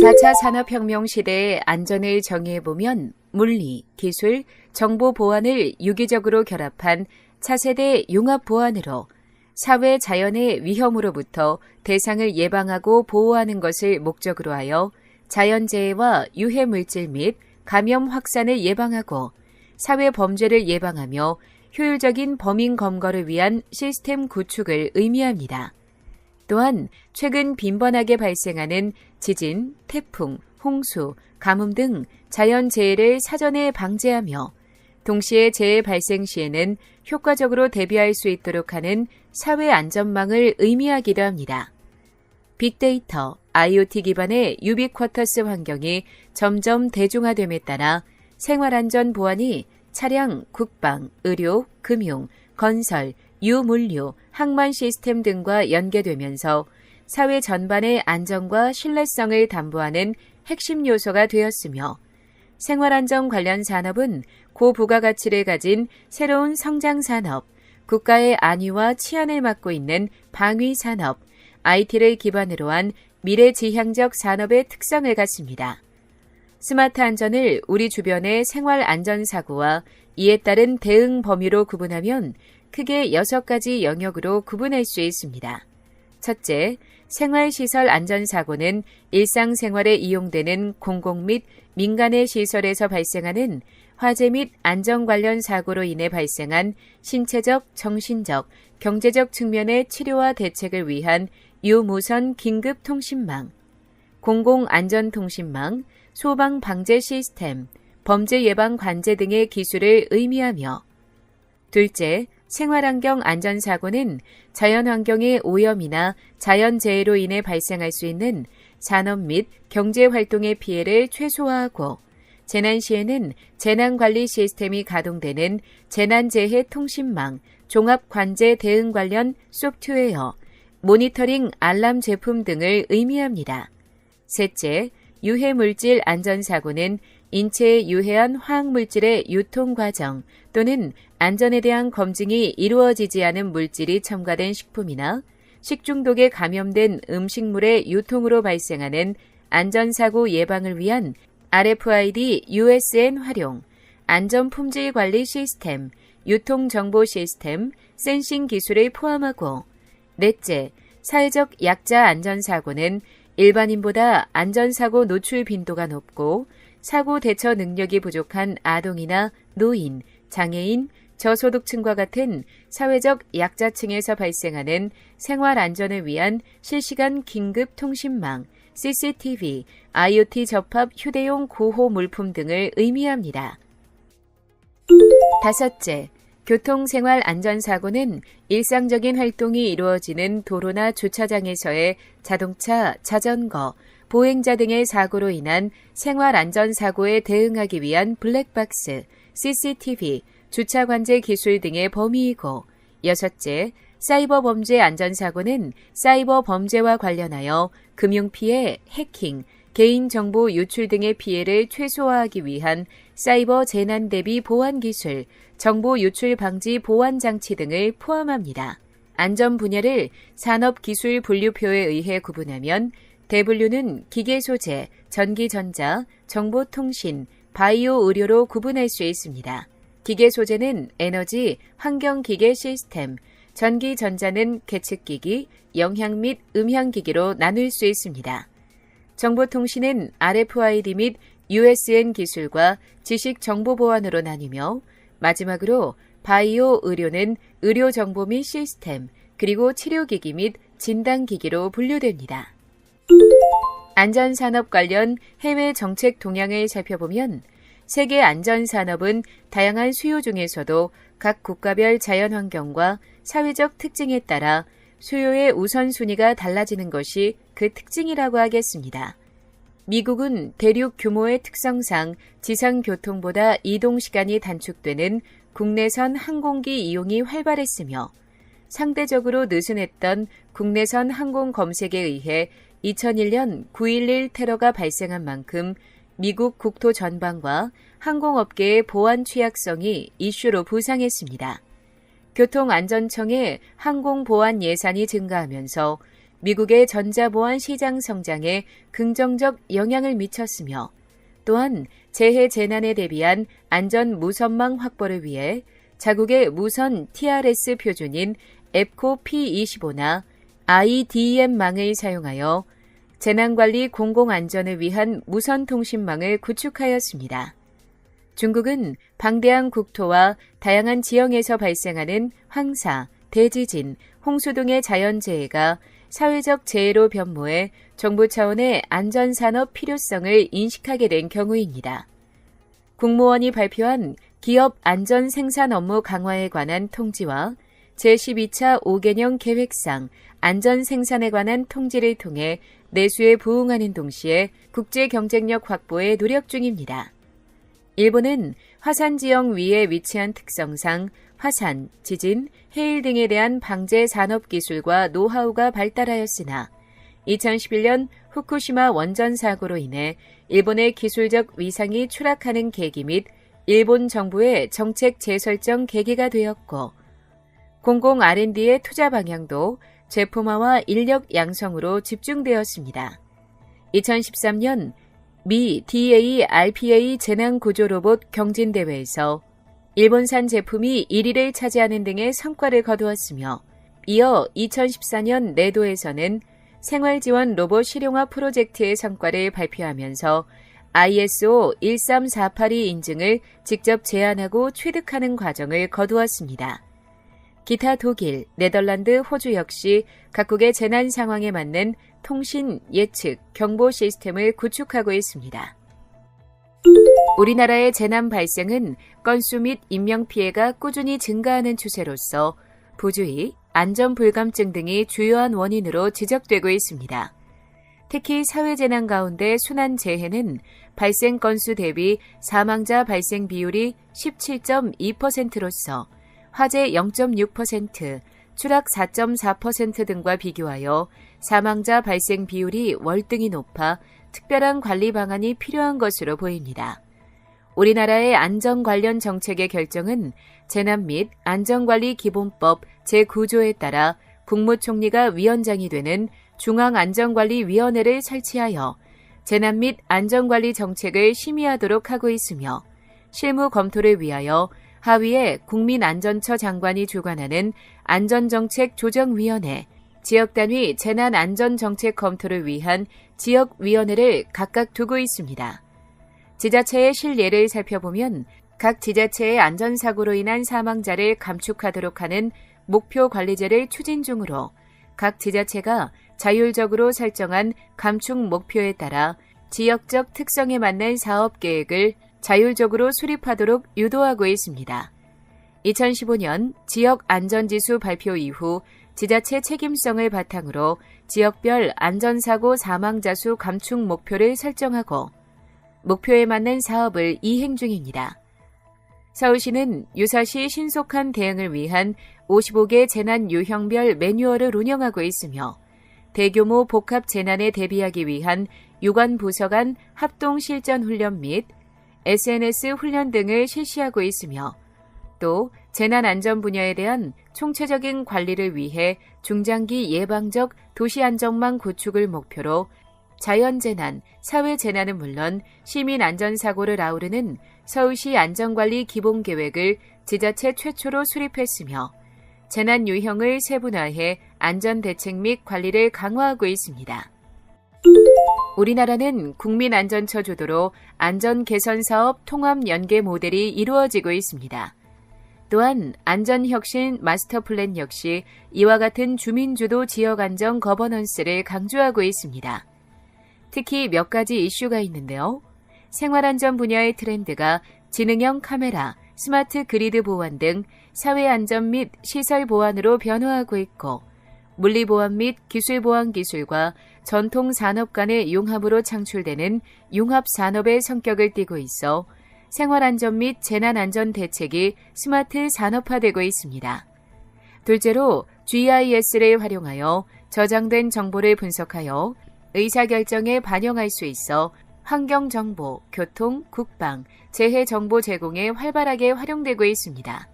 4차 산업혁명 시대의 안전을 정의해보면 물리, 기술, 정보 보안을 유기적으로 결합한 차세대 융합 보안으로 사회 자연의 위험으로부터 대상을 예방하고 보호하는 것을 목적으로 하여 자연재해와 유해물질 및 감염 확산을 예방하고 사회 범죄를 예방하며 효율적인 범인 검거를 위한 시스템 구축을 의미합니다. 또한 최근 빈번하게 발생하는 지진, 태풍, 홍수, 가뭄 등 자연재해를 사전에 방지하며 동시에 재해 발생 시에는 효과적으로 대비할 수 있도록 하는 사회안전망을 의미하기도 합니다. 빅데이터, IoT 기반의 유비쿼터스 환경이 점점 대중화됨에 따라 생활안전 보안이 차량, 국방, 의료, 금융, 건설, 유물류, 항만 시스템 등과 연계되면서 사회 전반의 안전과 신뢰성을 담보하는 핵심 요소가 되었으며 생활안전 관련 산업은 고부가가치를 가진 새로운 성장 산업, 국가의 안위와 치안을 맡고 있는 방위 산업, IT를 기반으로 한 미래지향적 산업의 특성을 갖습니다. 스마트 안전을 우리 주변의 생활 안전사고와 이에 따른 대응 범위로 구분하면 크게 6가지 영역으로 구분할 수 있습니다. 첫째, 생활시설 안전사고는 일상생활에 이용되는 공공 및 민간의 시설에서 발생하는 화재 및 안전 관련 사고로 인해 발생한 신체적, 정신적, 경제적 측면의 치료와 대책을 위한 유무선 긴급통신망, 공공안전통신망, 소방방재 시스템, 범죄 예방 관제 등의 기술을 의미하며 둘째, 생활환경 안전사고는 자연환경의 오염이나 자연재해로 인해 발생할 수 있는 산업 및 경제활동의 피해를 최소화하고 재난 시에는 재난관리 시스템이 가동되는 재난재해통신망, 종합관제 대응 관련 소프트웨어, 모니터링 알람 제품 등을 의미합니다. 셋째, 유해물질 안전사고는 인체에 유해한 화학물질의 유통 과정 또는 안전에 대한 검증이 이루어지지 않은 물질이 첨가된 식품이나 식중독에 감염된 음식물의 유통으로 발생하는 안전사고 예방을 위한 RFID USN 활용, 안전품질 관리 시스템, 유통정보 시스템, 센싱 기술을 포함하고 넷째, 사회적 약자 안전사고는 일반인보다 안전사고 노출 빈도가 높고 사고 대처 능력이 부족한 아동이나 노인, 장애인, 저소득층과 같은 사회적 약자층에서 발생하는 생활 안전을 위한 실시간 긴급 통신망, CCTV, IoT 접합 휴대용 구호 물품 등을 의미합니다. 다섯째, 교통생활 안전사고는 일상적인 활동이 이루어지는 도로나 주차장에서의 자동차, 자전거, 보행자 등의 사고로 인한 생활안전사고에 대응하기 위한 블랙박스, CCTV, 주차관제 기술 등의 범위이고 여섯째, 사이버 범죄 안전사고는 사이버 범죄와 관련하여 금융피해, 해킹, 개인정보 유출 등의 피해를 최소화하기 위한 사이버 재난 대비 보안 기술, 정보 유출 방지 보안 장치 등을 포함합니다. 안전 분야를 산업기술 분류표에 의해 구분하면 대분류는 기계소재, 전기전자, 정보통신, 바이오 의료로 구분할 수 있습니다. 기계소재는 에너지, 환경기계 시스템, 전기전자는 계측기기, 영향 및 음향기기로 나눌 수 있습니다. 정보통신은 RFID 및 USN 기술과 지식정보보안으로 나뉘며 마지막으로 바이오 의료는 의료정보 및 시스템, 그리고 치료기기 및 진단기기로 분류됩니다. 안전산업 관련 해외 정책 동향을 살펴보면 세계 안전산업은 다양한 수요 중에서도 각 국가별 자연환경과 사회적 특징에 따라 수요의 우선순위가 달라지는 것이 그 특징이라고 하겠습니다. 미국은 대륙 규모의 특성상 지상교통보다 이동시간이 단축되는 국내선 항공기 이용이 활발했으며 상대적으로 느슨했던 국내선 항공 검색에 의해 2001년 9.11 테러가 발생한 만큼 미국 국토 전반과 항공업계의 보안 취약성이 이슈로 부상했습니다. 교통안전청의 항공보안 예산이 증가하면서 미국의 전자보안 시장 성장에 긍정적 영향을 미쳤으며 또한 재해 재난에 대비한 안전 무선망 확보를 위해 자국의 무선 TRS 표준인 앱코 P25나 IDM망을 사용하여 재난관리 공공안전을 위한 무선통신망을 구축하였습니다. 중국은 방대한 국토와 다양한 지형에서 발생하는 황사, 대지진, 홍수 등의 자연재해가 사회적 재해로 변모해 정부 차원의 안전산업 필요성을 인식하게 된 경우입니다. 국무원이 발표한 기업 안전 생산 업무 강화에 관한 통지와 제12차 5개년 계획상 안전 생산에 관한 통지를 통해 내수에 부응하는 동시에 국제 경쟁력 확보에 노력 중입니다. 일본은 화산 지형 위에 위치한 특성상 화산, 지진, 해일 등에 대한 방제 산업 기술과 노하우가 발달하였으나 2011년 후쿠시마 원전 사고로 인해 일본의 기술적 위상이 추락하는 계기 및 일본 정부의 정책 재설정 계기가 되었고 공공 R&D의 투자 방향도 제품화와 인력 양성으로 집중되었습니다. 2013년 미 DARPA 재난구조 로봇 경진대회에서 일본산 제품이 1위를 차지하는 등의 성과를 거두었으며 이어 2014년 내도에서는 생활지원 로봇 실용화 프로젝트의 성과를 발표하면서 ISO 13482 인증을 직접 제안하고 취득하는 과정을 거두었습니다. 기타 독일, 네덜란드, 호주 역시 각국의 재난 상황에 맞는 통신, 예측, 경보 시스템을 구축하고 있습니다. 우리나라의 재난 발생은 건수 및 인명피해가 꾸준히 증가하는 추세로서 부주의, 안전불감증 등이 주요한 원인으로 지적되고 있습니다. 특히 사회재난 가운데 순환재해는 발생 건수 대비 사망자 발생 비율이 17.2%로서 화재 0.6%, 추락 4.4% 등과 비교하여 사망자 발생 비율이 월등히 높아 특별한 관리 방안이 필요한 것으로 보입니다. 우리나라의 안전 관련 정책의 결정은 재난 및 안전관리 기본법 제9조에 따라 국무총리가 위원장이 되는 중앙안전관리위원회를 설치하여 재난 및 안전관리 정책을 심의하도록 하고 있으며 실무 검토를 위하여 하위에 국민안전처 장관이 주관하는 안전정책조정위원회, 지역단위 재난안전정책 검토를 위한 지역위원회를 각각 두고 있습니다. 지자체의 실예를 살펴보면 각 지자체의 안전사고로 인한 사망자를 감축하도록 하는 목표관리제를 추진 중으로 각 지자체가 자율적으로 설정한 감축 목표에 따라 지역적 특성에 맞는 사업계획을 자율적으로 수립하도록 유도하고 있습니다. 2015년 지역안전지수 발표 이후 지자체 책임성을 바탕으로 지역별 안전사고 사망자 수 감축 목표를 설정하고 목표에 맞는 사업을 이행 중입니다. 서울시는 유사시 신속한 대응을 위한 55개 재난 유형별 매뉴얼을 운영하고 있으며 대규모 복합 재난에 대비하기 위한 유관 부서 간 합동 실전 훈련 및 SNS 훈련 등을 실시하고 있으며 또 재난 안전 분야에 대한 총체적인 관리를 위해 중장기 예방적 도시 안전망 구축을 목표로 자연재난, 사회재난은 물론 시민 안전사고를 아우르는 서울시 안전관리 기본계획을 지자체 최초로 수립했으며 재난 유형을 세분화해 안전대책 및 관리를 강화하고 있습니다. 우리나라는 국민안전처 주도로 안전개선사업 통합연계 모델이 이루어지고 있습니다. 또한 안전혁신 마스터플랜 역시 이와 같은 주민주도 지역안전 거버넌스를 강조하고 있습니다. 특히 몇 가지 이슈가 있는데요. 생활안전 분야의 트렌드가 지능형 카메라, 스마트 그리드 보안 등 사회안전 및 시설 보안으로 변화하고 있고 물리보안 및 기술보안 기술과 전통 산업 간의 융합으로 창출되는 융합산업의 성격을 띠고 있어 생활안전 및 재난안전 대책이 스마트 산업화되고 있습니다. 둘째로 GIS를 활용하여 저장된 정보를 분석하여 의사결정에 반영할 수 있어 환경정보, 교통, 국방, 재해정보 제공에 활발하게 활용되고 있습니다.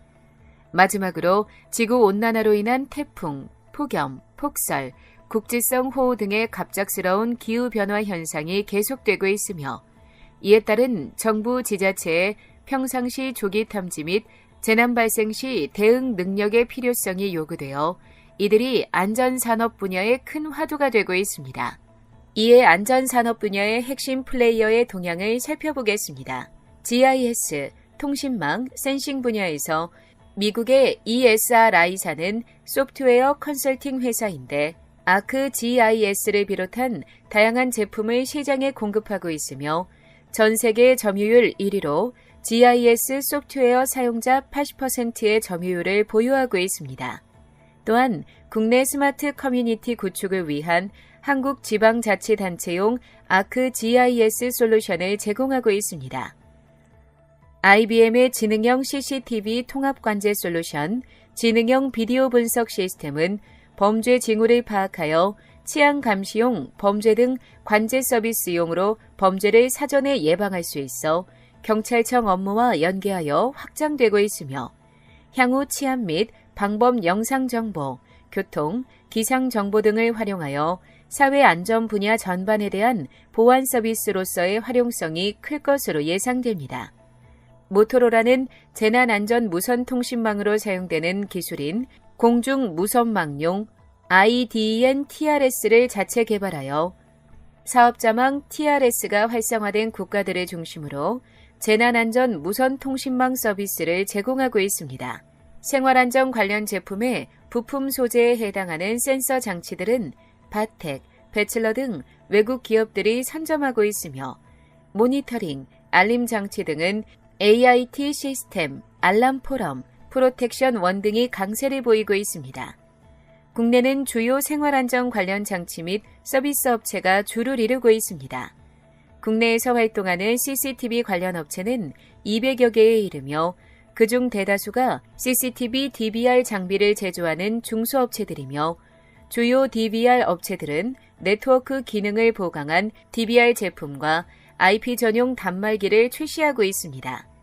마지막으로 지구온난화로 인한 태풍, 폭염, 폭설, 국지성 호우 등의 갑작스러운 기후변화 현상이 계속되고 있으며 이에 따른 정부 지자체의 평상시 조기 탐지 및 재난 발생 시 대응 능력의 필요성이 요구되어 이들이 안전산업 분야의 큰 화두가 되고 있습니다. 이에 안전산업 분야의 핵심 플레이어의 동향을 살펴보겠습니다. GIS, 통신망, 센싱 분야에서 미국의 ESRI사는 소프트웨어 컨설팅 회사인데 ArcGIS를 비롯한 다양한 제품을 시장에 공급하고 있으며 전 세계 점유율 1위로 GIS 소프트웨어 사용자 80%의 점유율을 보유하고 있습니다. 또한 국내 스마트 커뮤니티 구축을 위한 한국지방자치단체용 ArcGIS 솔루션을 제공하고 있습니다. IBM의 지능형 CCTV 통합관제 솔루션, 지능형 비디오 분석 시스템은 범죄 징후를 파악하여 치안 감시용, 범죄 등 관제 서비스용으로 범죄를 사전에 예방할 수 있어 경찰청 업무와 연계하여 확장되고 있으며 향후 치안 및 방범 영상 정보, 교통, 기상 정보 등을 활용하여 사회 안전 분야 전반에 대한 보안 서비스로서의 활용성이 클 것으로 예상됩니다. 모토로라는 재난안전 무선통신망으로 사용되는 기술인 공중무선망용 IDEN TRS를 자체 개발하여 사업자망 TRS가 활성화된 국가들을 중심으로 재난안전 무선통신망 서비스를 제공하고 있습니다. 생활안전 관련 제품의 부품 소재에 해당하는 센서 장치들은 바텍, 배칠러 등 외국 기업들이 선점하고 있으며 모니터링, 알림 장치 등은 AIT 시스템, 알람 포럼, 프로텍션 원 등이 강세를 보이고 있습니다. 국내는 주요 생활안전 관련 장치 및 서비스 업체가 주를 이루고 있습니다. 국내에서 활동하는 CCTV 관련 업체는 200여 개에 이르며 그중 대다수가 CCTV DVR 장비를 제조하는 중소업체들이며 주요 DVR 업체들은 네트워크 기능을 보강한 DVR 제품과 IP 전용 단말기를 출시하고 있습니다.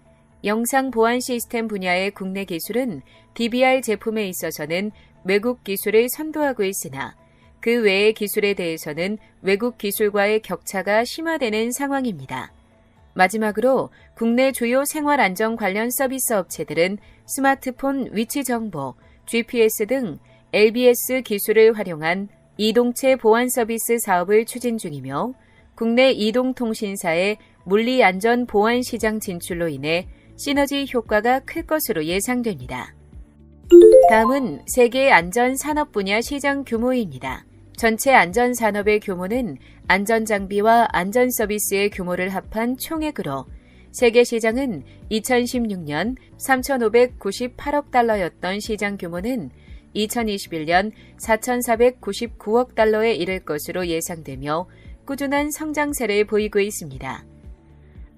영상 보안 시스템 분야의 국내 기술은 DVR 제품에 있어서는 외국 기술을 선도하고 있으나 그 외의 기술에 대해서는 외국 기술과의 격차가 심화되는 상황입니다. 마지막으로 국내 주요 생활안전 관련 서비스 업체들은 스마트폰 위치 정보, GPS 등 LBS 기술을 활용한 이동체 보안 서비스 사업을 추진 중이며 국내 이동통신사의 물리안전 보안 시장 진출로 인해 시너지 효과가 클 것으로 예상됩니다. 다음은 세계 안전산업 분야 시장 규모입니다. 전체 안전산업의 규모는 안전장비와 안전서비스의 규모를 합한 총액으로 세계 시장은 2016년 3,598억 달러였던 시장 규모는 2021년 4,499억 달러에 이를 것으로 예상되며 꾸준한 성장세를 보이고 있습니다.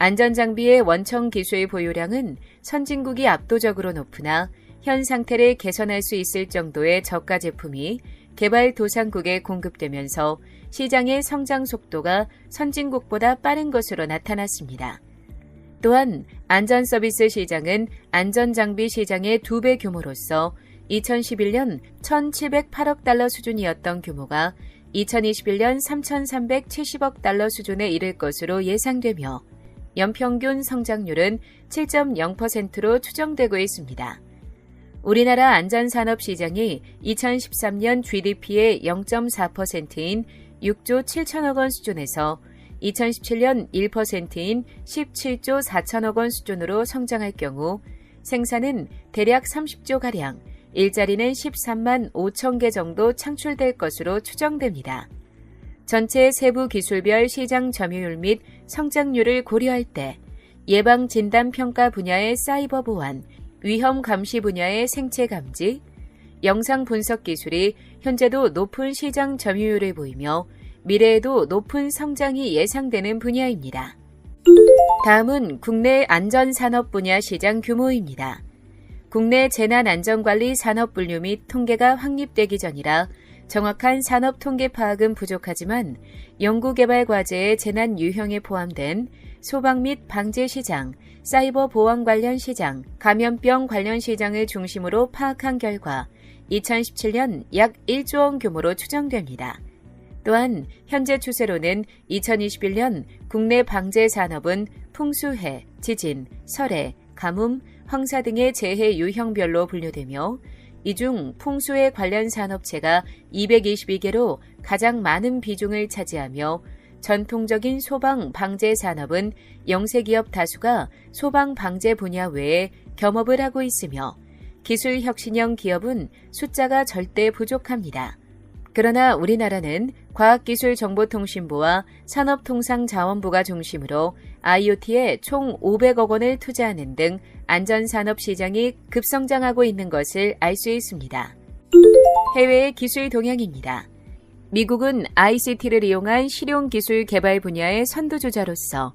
안전장비의 원청 기술 보유량은 선진국이 압도적으로 높으나 현 상태를 개선할 수 있을 정도의 저가 제품이 개발도상국에 공급되면서 시장의 성장 속도가 선진국보다 빠른 것으로 나타났습니다. 또한 안전서비스 시장은 안전장비 시장의 2배 규모로서 2011년 1,708억 달러 수준이었던 규모가 2021년 3,370억 달러 수준에 이를 것으로 예상되며 연평균 성장률은 7.0%로 추정되고 있습니다. 우리나라 안전산업 시장이 2013년 GDP의 0.4%인 6조 7천억 원 수준에서 2017년 1%인 17조 4천억 원 수준으로 성장할 경우 생산은 대략 30조가량, 일자리는 13만 5천 개 정도 창출될 것으로 추정됩니다. 전체 세부 기술별 시장 점유율 및 성장률을 고려할 때 예방진단평가 분야의 사이버 보안, 위험 감시 분야의 생체 감지, 영상 분석 기술이 현재도 높은 시장 점유율을 보이며 미래에도 높은 성장이 예상되는 분야입니다. 다음은 국내 안전산업 분야 시장 규모입니다. 국내 재난안전관리 산업 분류 및 통계가 확립되기 전이라 정확한 산업 통계 파악은 부족하지만 연구개발 과제의 재난 유형에 포함된 소방 및 방제 시장, 사이버 보안 관련 시장, 감염병 관련 시장을 중심으로 파악한 결과 2017년 약 1조 원 규모로 추정됩니다. 또한 현재 추세로는 2021년 국내 방제 산업은 풍수해, 지진, 설해, 가뭄, 황사 등의 재해 유형별로 분류되며 이 중 풍수해 관련 산업체가 222개로 가장 많은 비중을 차지하며 전통적인 소방 방제 산업은 영세기업 다수가 소방 방제 분야 외에 겸업을 하고 있으며 기술 혁신형 기업은 숫자가 절대 부족합니다. 그러나 우리나라는 과학기술정보통신부와 산업통상자원부가 중심으로 IoT에 총 500억 원을 투자하는 등 안전산업 시장이 급성장하고 있는 것을 알 수 있습니다. 해외의 기술 동향입니다. 미국은 ICT를 이용한 실용기술 개발 분야의 선두주자로서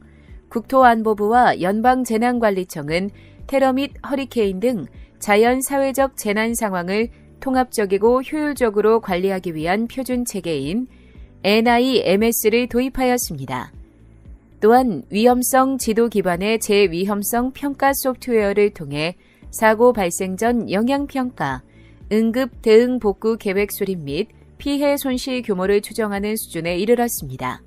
국토안보부와 연방재난관리청은 테러 및 허리케인 등 자연 사회적 재난 상황을 통합적이고 효율적으로 관리하기 위한 표준 체계인 NIMS를 도입하였습니다. 또한 위험성 지도 기반의 재위험성 평가 소프트웨어를 통해 사고 발생 전 영향평가, 응급 대응 복구 계획 수립 및 피해 손실 규모를 추정하는 수준에 이르렀습니다.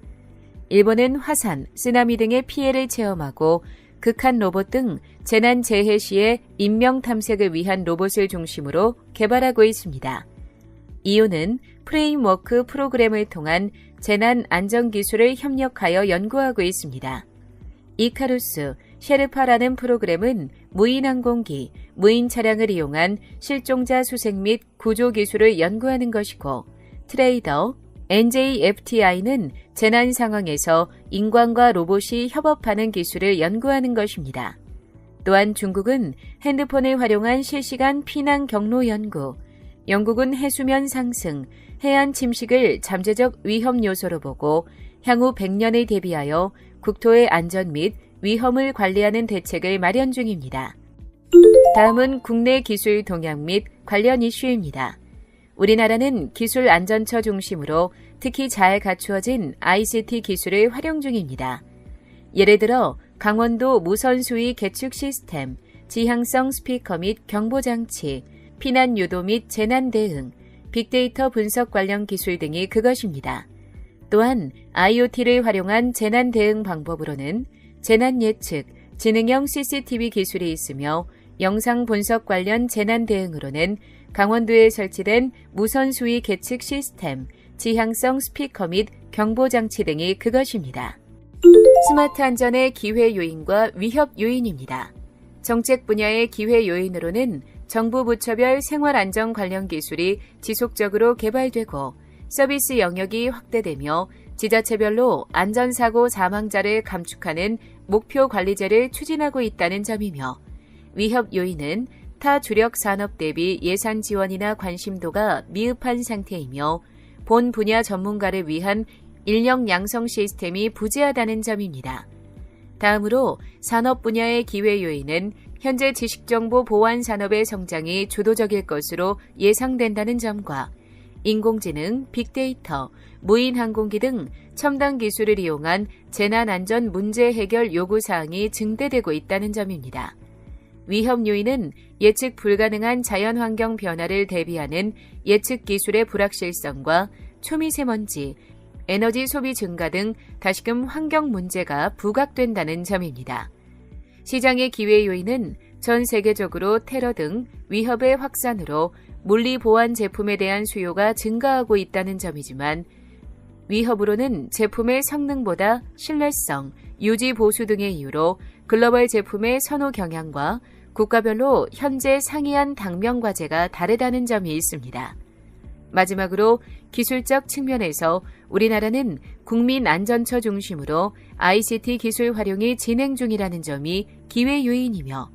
일본은 화산, 쓰나미 등의 피해를 체험하고 극한 로봇 등 재난 재해 시의 인명 탐색을 위한 로봇을 중심으로 개발하고 있습니다. 이오는 프레임워크 프로그램을 통한 재난 안전 기술을 협력하여 연구하고 있습니다. 이카루스, 셰르파라는 프로그램은 무인 항공기, 무인 차량을 이용한 실종자 수색 및 구조 기술을 연구하는 것이고, 트레이더, NJFTI는 재난 상황에서 인간과 로봇이 협업하는 기술을 연구하는 것입니다. 또한 중국은 핸드폰을 활용한 실시간 피난 경로 연구, 영국은 해수면 상승, 해안 침식을 잠재적 위험 요소로 보고 향후 100년을 대비하여 국토의 안전 및 위험을 관리하는 대책을 마련 중입니다. 다음은 국내 기술 동향 및 관련 이슈입니다. 우리나라는 기술안전처 중심으로 특히 잘 갖추어진 ICT 기술을 활용 중입니다. 예를 들어 강원도 무선수위 계측 시스템, 지향성 스피커 및 경보장치, 피난 유도 및 재난 대응, 빅데이터 분석 관련 기술 등이 그것입니다. 또한 IoT를 활용한 재난 대응 방법으로는 재난 예측, 지능형 CCTV 기술이 있으며 영상 분석 관련 재난 대응으로는 강원도에 설치된 무선수위 계측 시스템, 지향성 스피커 및 경보장치 등이 그것입니다. 스마트 안전의 기회 요인과 위협 요인입니다. 정책 분야의 기회 요인으로는 정부 부처별 생활안전 관련 기술이 지속적으로 개발되고 서비스 영역이 확대되며 지자체별로 안전사고 사망자를 감축하는 목표 관리제를 추진하고 있다는 점이며, 위협 요인은 타 주력 산업 대비 예산 지원이나 관심도가 미흡한 상태이며 본 분야 전문가를 위한 인력 양성 시스템이 부재하다는 점입니다. 다음으로 산업 분야의 기회 요인은 현재 지식정보 보안 산업의 성장이 주도적일 것으로 예상된다는 점과 인공지능, 빅데이터, 무인 항공기 등 첨단 기술을 이용한 재난안전 문제 해결 요구사항이 증대되고 있다는 점입니다. 위험 요인은 예측 불가능한 자연환경 변화를 대비하는 예측 기술의 불확실성과 초미세먼지, 에너지 소비 증가 등 다시금 환경 문제가 부각된다는 점입니다. 시장의 기회 요인은 전 세계적으로 테러 등 위협의 확산으로 물리 보안 제품에 대한 수요가 증가하고 있다는 점이지만, 위협으로는 제품의 성능보다 신뢰성, 유지 보수 등의 이유로 글로벌 제품의 선호 경향과 국가별로 현재 상이한 당면 과제가 다르다는 점이 있습니다. 마지막으로 기술적 측면에서 우리나라는 국민안전처 중심으로 ICT 기술 활용이 진행 중이라는 점이 기회 요인이며,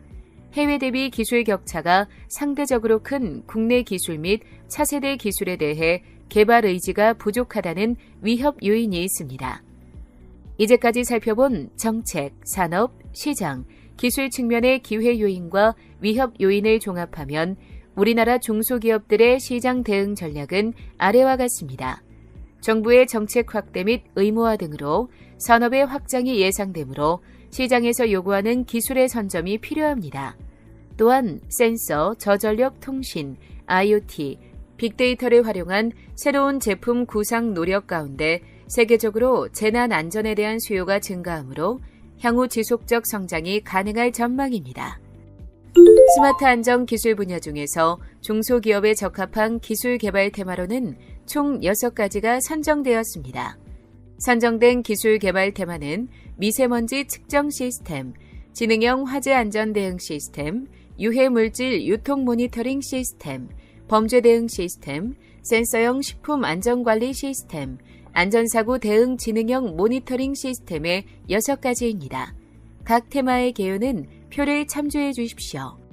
해외 대비 기술 격차가 상대적으로 큰 국내 기술 및 차세대 기술에 대해 개발 의지가 부족하다는 위협 요인이 있습니다. 이제까지 살펴본 정책, 산업, 시장, 기술 측면의 기회 요인과 위협 요인을 종합하면 우리나라 중소기업들의 시장 대응 전략은 아래와 같습니다. 정부의 정책 확대 및 의무화 등으로 산업의 확장이 예상되므로 시장에서 요구하는 기술의 선점이 필요합니다. 또한 센서, 저전력 통신, IoT, 빅데이터를 활용한 새로운 제품 구상 노력 가운데 세계적으로 재난 안전에 대한 수요가 증가하므로 향후 지속적 성장이 가능할 전망입니다. 스마트 안전 기술 분야 중에서 중소기업에 적합한 기술 개발 테마로는 총 6가지가 선정되었습니다. 선정된 기술 개발 테마는 미세먼지 측정 시스템, 지능형 화재 안전 대응 시스템, 유해물질 유통 모니터링 시스템, 범죄 대응 시스템, 센서형 식품 안전관리 시스템, 안전사고 대응 지능형 모니터링 시스템의 6가지입니다. 각 테마의 개요는 표를 참조해 주십시오.